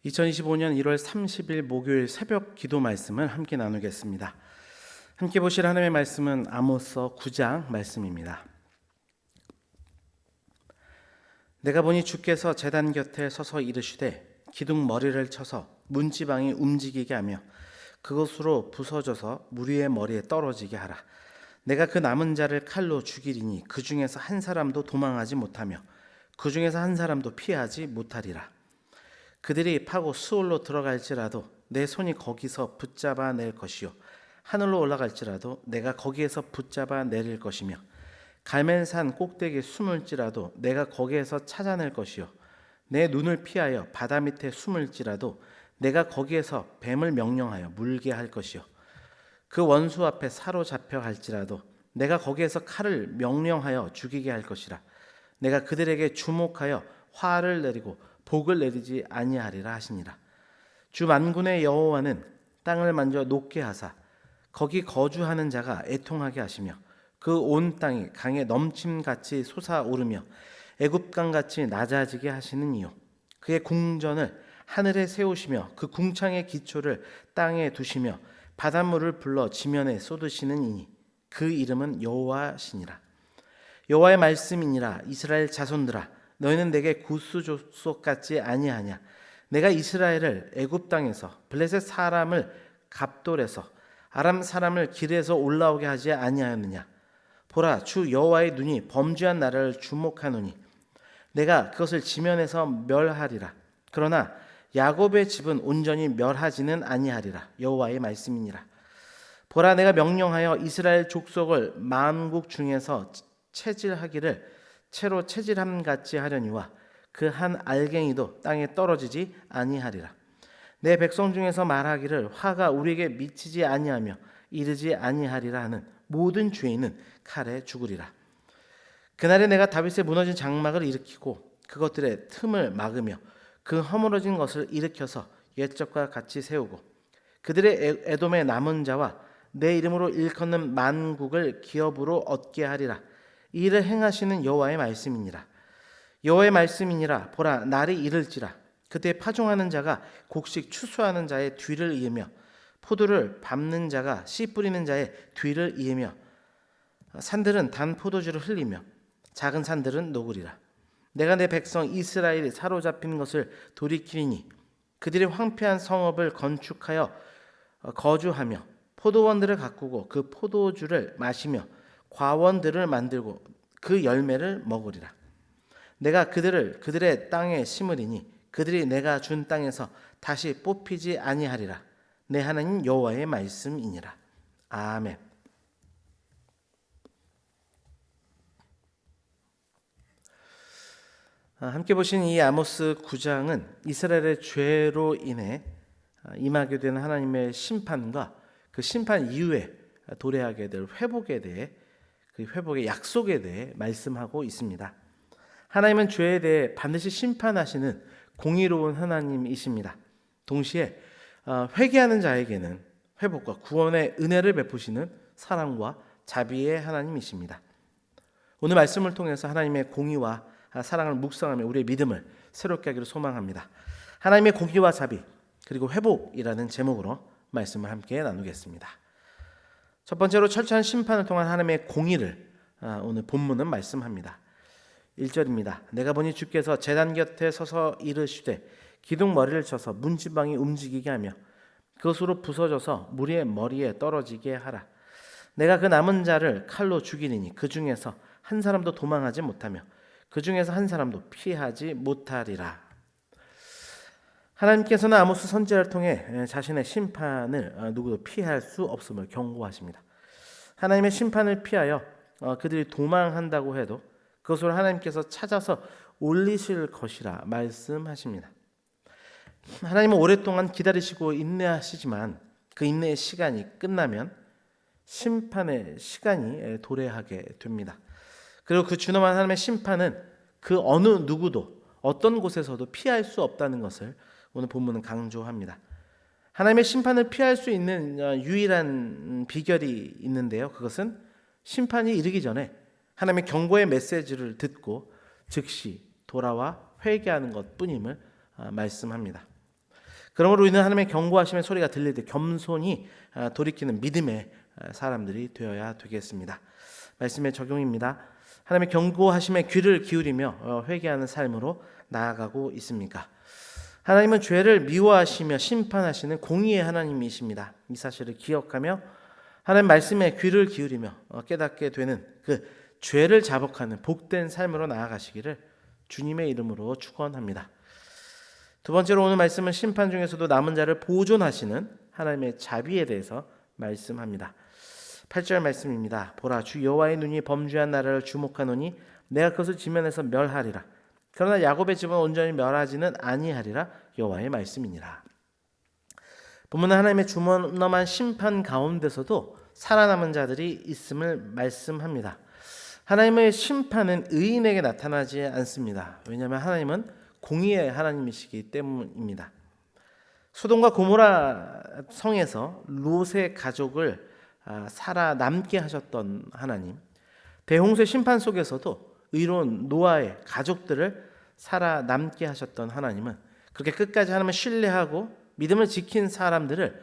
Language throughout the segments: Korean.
2025년 1월 30일 목요일 새벽 기도 말씀을 함께 나누겠습니다. 함께 보실 하나님의 말씀은 아모스 9장 말씀입니다. 내가 보니 주께서 제단 곁에 서서 이르시되 기둥 머리를 쳐서 문지방이 움직이게 하며 그것으로 부서져서 무리의 머리에 떨어지게 하라. 내가 그 남은 자를 칼로 죽이리니 그 중에서 한 사람도 도망하지 못하며 그 중에서 한 사람도 피하지 못하리라. 그들이 파고 수올로 들어갈지라도 내 손이 거기서 붙잡아 낼 것이요 하늘로 올라갈지라도 내가 거기에서 붙잡아 내릴 것이며 갈멜산 꼭대기에 숨을지라도 내가 거기에서 찾아낼 것이요 내 눈을 피하여 바다 밑에 숨을지라도 내가 거기에서 뱀을 명령하여 물게 할 것이요 그 원수 앞에 사로잡혀 갈지라도 내가 거기에서 칼을 명령하여 죽이게 할 것이라. 내가 그들에게 주목하여 화를 내리고 복을 내리지 아니하리라 하시니라. 주 만군의 여호와는 땅을 만져 녹게 하사 거기 거주하는 자가 애통하게 하시며 그 온 땅이 강에 넘침같이 솟아오르며 애굽강같이 낮아지게 하시는 이요 그의 궁전을 하늘에 세우시며 그 궁창의 기초를 땅에 두시며 바닷물을 불러 지면에 쏟으시는 이니 그 이름은 여호와시니라. 여호와의 말씀이니라. 이스라엘 자손들아, 너희는 내게 구스족속 같지 아니하냐. 내가 이스라엘을 애굽 땅에서 블레셋 사람을 갑돌에서 아람 사람을 길에서 올라오게 하지 아니하였느냐. 보라, 주 여호와의 눈이 범죄한 나라를 주목하노니 내가 그것을 지면에서 멸하리라. 그러나 야곱의 집은 온전히 멸하지는 아니하리라. 여호와의 말씀이니라. 보라, 내가 명령하여 이스라엘 족속을 만국 중에서 체질하기를 채로 체질함 같이 하려니와 그 한 알갱이도 땅에 떨어지지 아니하리라. 내 백성 중에서 말하기를 화가 우리에게 미치지 아니하며 이르지 아니하리라 하는 모든 죄인은 칼에 죽으리라. 그날에 내가 다윗의 무너진 장막을 일으키고 그것들의 틈을 막으며 그 허물어진 것을 일으켜서 옛적과 같이 세우고 그들의 에돔의 남은 자와 내 이름으로 일컫는 만국을 기업으로 얻게 하리라. 이 일을 행하시는 여호와의 말씀이니라. 여호와의 말씀이니라. 보라, 날이 이를지라. 그때 파종하는 자가 곡식 추수하는 자의 뒤를 이으며 포도를 밟는 자가 씨 뿌리는 자의 뒤를 이으며 산들은 단 포도주를 흘리며 작은 산들은 녹으리라. 내가 내 백성 이스라엘이 사로잡힌 것을 돌이키리니 그들이 황폐한 성읍을 건축하여 거주하며 포도원들을 가꾸고 그 포도주를 마시며 과원들을 만들고 그 열매를 먹으리라. 내가 그들을 그들의 땅에 심으리니 그들이 내가 준 땅에서 다시 뽑히지 아니하리라. 내 하나님 여호와의 말씀이니라. 아멘. 함께 보신 이 아모스 9장은 이스라엘의 죄로 인해 임하게 되는 하나님의 심판과 그 심판 이후에 도래하게 될 회복에 대해, 그 회복의 약속에 대해 말씀하고 있습니다. 하나님은 죄에 대해 반드시 심판하시는 공의로운 하나님이십니다. 동시에 회개하는 자에게는 회복과 구원의 은혜를 베푸시는 사랑과 자비의 하나님이십니다. 오늘 말씀을 통해서 하나님의 공의와 사랑을 묵상하며 우리의 믿음을 새롭게 하기를 소망합니다. 하나님의 공의와 자비 그리고 회복이라는 제목으로 말씀을 함께 나누겠습니다. 첫 번째로 철저한 심판을 통한 하나님의 공의를 오늘 본문은 말씀합니다. 1절입니다. 내가 보니 주께서 제단 곁에 서서 이르시되 기둥 머리를 쳐서 문지방이 움직이게 하며 그것으로 부서져서 무리의 머리에 떨어지게 하라. 내가 그 남은 자를 칼로 죽이리니 그 중에서 한 사람도 도망하지 못하며 그 중에서 한 사람도 피하지 못하리라. 하나님께서는 아모스 선지자를 통해 자신의 심판을 누구도 피할 수 없음을 경고하십니다. 하나님의 심판을 피하여 그들이 도망한다고 해도 그것을 하나님께서 찾아서 올리실 것이라 말씀하십니다. 하나님은 오랫동안 기다리시고 인내하시지만 그 인내의 시간이 끝나면 심판의 시간이 도래하게 됩니다. 그리고 그 준엄한 하나님의 심판은 그 어느 누구도 어떤 곳에서도 피할 수 없다는 것을 오늘 본문은 강조합니다. 하나님의 심판을 피할 수 있는 유일한 비결이 있는데요. 그것은 심판이 이르기 전에 하나님의 경고의 메시지를 듣고 즉시 돌아와 회개하는 것뿐임을 말씀합니다. 그러므로 우리는 하나님의 경고하심의 소리가 들릴 때 겸손히 돌이키는 믿음의 사람들이 되어야 되겠습니다. 말씀의 적용입니다. 하나님의 경고하심에 귀를 기울이며 회개하는 삶으로 나아가고 있습니까? 하나님은 죄를 미워하시며 심판하시는 공의의 하나님이십니다. 이 사실을 기억하며 하나님 말씀에 귀를 기울이며 깨닫게 되는 그 죄를 자복하는 복된 삶으로 나아가시기를 주님의 이름으로 축원합니다. 두 번째로 오늘 말씀은 심판 중에서도 남은 자를 보존하시는 하나님의 자비에 대해서 말씀합니다. 8절 말씀입니다. 보라, 주 여호와의 눈이 범죄한 나라를 주목하노니 내가 그것을 지면에서 멸하리라. 그러나 야곱의 집은 온전히 멸하지는 아니하리라. 여호와의 말씀이니라. 본문은 하나님의 준엄한 심판 가운데서도 살아남은 자들이 있음을 말씀합니다. 하나님의 심판은 의인에게 나타나지 않습니다. 왜냐하면 하나님은 공의의 하나님이시기 때문입니다. 소돔과 고모라 성에서 롯의 가족을 살아남게 하셨던 하나님, 대홍수의 심판 속에서도 의로운 노아의 가족들을 살아남게 하셨던 하나님은 그렇게 끝까지 하나님을 신뢰하고 믿음을 지킨 사람들을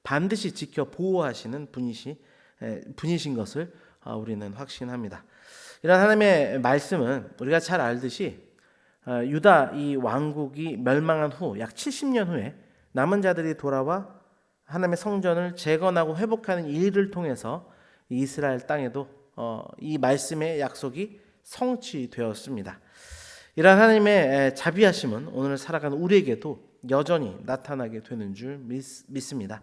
반드시 지켜 보호하시는 분이신 것을 우리는 확신합니다. 이런 하나님의 말씀은 우리가 잘 알듯이 유다 이 왕국이 멸망한 후 약 70년 후에 남은 자들이 돌아와 하나님의 성전을 재건하고 회복하는 일을 통해서 이스라엘 땅에도 이 말씀의 약속이 성취되었습니다. 이러한 하나님의 자비하심은 오늘 살아가는 우리에게도 여전히 나타나게 되는 줄 믿습니다.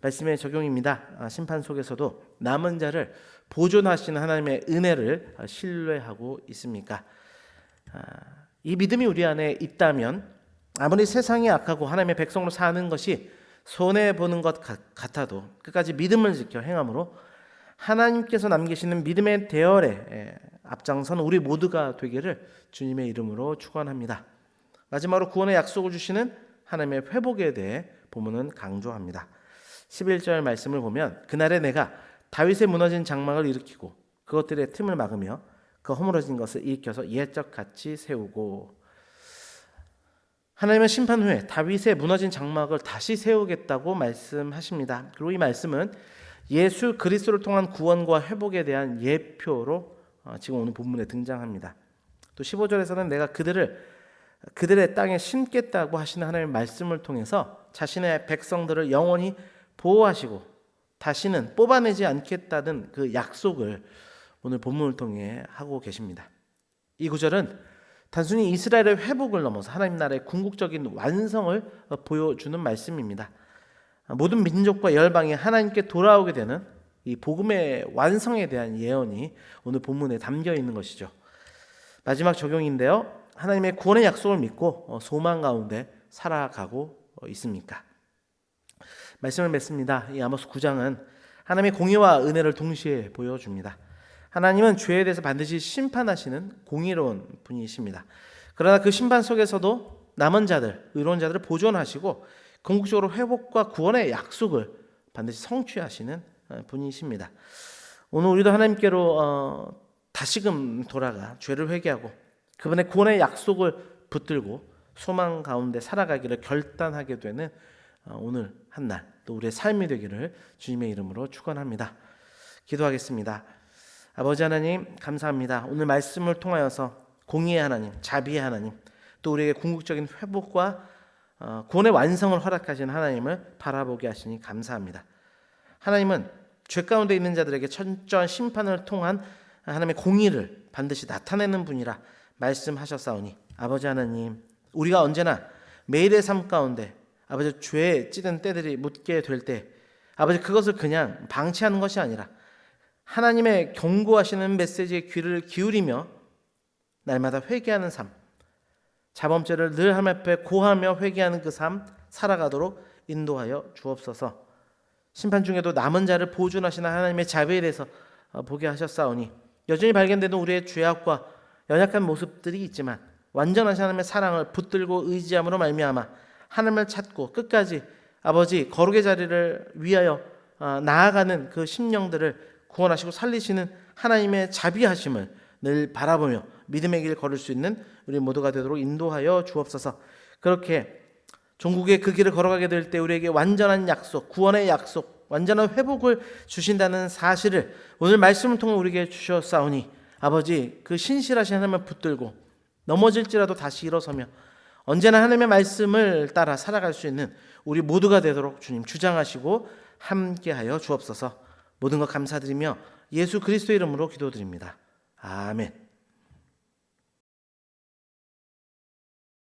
말씀의 적용입니다. 심판 속에서도 남은 자를 보존하시는 하나님의 은혜를 신뢰하고 있습니까? 이 믿음이 우리 안에 있다면 아무리 세상이 악하고 하나님의 백성으로 사는 것이 손해보는 것 같아도 끝까지 믿음을 지켜 행함으로 하나님께서 남기시는 믿음의 대열에 앞장선 우리 모두가 되기를 주님의 이름으로 축원합니다. 마지막으로 구원의 약속을 주시는 하나님의 회복에 대해 본문은 강조합니다. 11절 말씀을 보면 그날에 내가 다윗의 무너진 장막을 일으키고 그것들의 틈을 막으며 그 허물어진 것을 일으켜서 옛적 같이 세우고, 하나님은 심판 후에 다윗의 무너진 장막을 다시 세우겠다고 말씀하십니다. 그리고 이 말씀은 예수 그리스도를 통한 구원과 회복에 대한 예표로 지금 오늘 본문에 등장합니다. 또 15절에서는 내가 그들의 땅에 심겠다고 하시는 하나님의 말씀을 통해서 자신의 백성들을 영원히 보호하시고 다시는 뽑아내지 않겠다는 그 약속을 오늘 본문을 통해 하고 계십니다. 이 구절은 단순히 이스라엘의 회복을 넘어서 하나님 나라의 궁극적인 완성을 보여주는 말씀입니다. 모든 민족과 열방이 하나님께 돌아오게 되는 이 복음의 완성에 대한 예언이 오늘 본문에 담겨 있는 것이죠. 마지막 적용인데요. 하나님의 구원의 약속을 믿고 소망 가운데 살아가고 있습니까? 말씀을 맺습니다. 이 아모스 9장은 하나님의 공의와 은혜를 동시에 보여줍니다. 하나님은 죄에 대해서 반드시 심판하시는 공의로운 분이십니다. 그러나 그 심판 속에서도 남은 자들, 의로운 자들을 보존하시고 궁극적으로 회복과 구원의 약속을 반드시 성취하시는 분이십니다. 오늘 우리도 하나님께로 다시금 돌아가 죄를 회개하고 그분의 구원의 약속을 붙들고 소망 가운데 살아가기를 결단하게 되는 오늘 한날 또 우리의 삶이 되기를 주님의 이름으로 축원합니다. 기도하겠습니다. 아버지 하나님 감사합니다. 오늘 말씀을 통하여서 공의의 하나님, 자비의 하나님, 또 우리에게 궁극적인 회복과 구원의 완성을 허락하신 하나님을 바라보게 하시니 감사합니다. 하나님은 죄 가운데 있는 자들에게 철저한 심판을 통한 하나님의 공의를 반드시 나타내는 분이라 말씀하셨사오니 아버지 하나님, 우리가 언제나 매일의 삶 가운데 아버지 죄에 찌든 때들이 묻게 될 때 아버지 그것을 그냥 방치하는 것이 아니라 하나님의 경고하시는 메시지에 귀를 기울이며 날마다 회개하는 삶, 자범죄를 늘 하나님 앞에 고하며 회개하는 그 삶 살아가도록 인도하여 주옵소서. 심판 중에도 남은 자를 보존하시는 하나님의 자비에 대해서 보게 하셨사오니 여전히 발견되는 우리의 죄악과 연약한 모습들이 있지만 완전하신 하나님의 사랑을 붙들고 의지함으로 말미암아 하나님을 찾고 끝까지 아버지 거룩의 자리를 위하여 나아가는 그 심령들을 구원하시고 살리시는 하나님의 자비하심을 늘 바라보며 믿음의 길 걸을 수 있는 우리 모두가 되도록 인도하여 주옵소서. 그렇게 종국의 그 길을 걸어가게 될 때 우리에게 완전한 약속, 구원의 약속, 완전한 회복을 주신다는 사실을 오늘 말씀을 통해 우리에게 주셨사오니 아버지, 그 신실하신 하나님을 붙들고 넘어질지라도 다시 일어서며 언제나 하나님의 말씀을 따라 살아갈 수 있는 우리 모두가 되도록 주님 주장하시고 함께하여 주옵소서. 모든 것 감사드리며 예수 그리스도의 이름으로 기도드립니다. 아멘.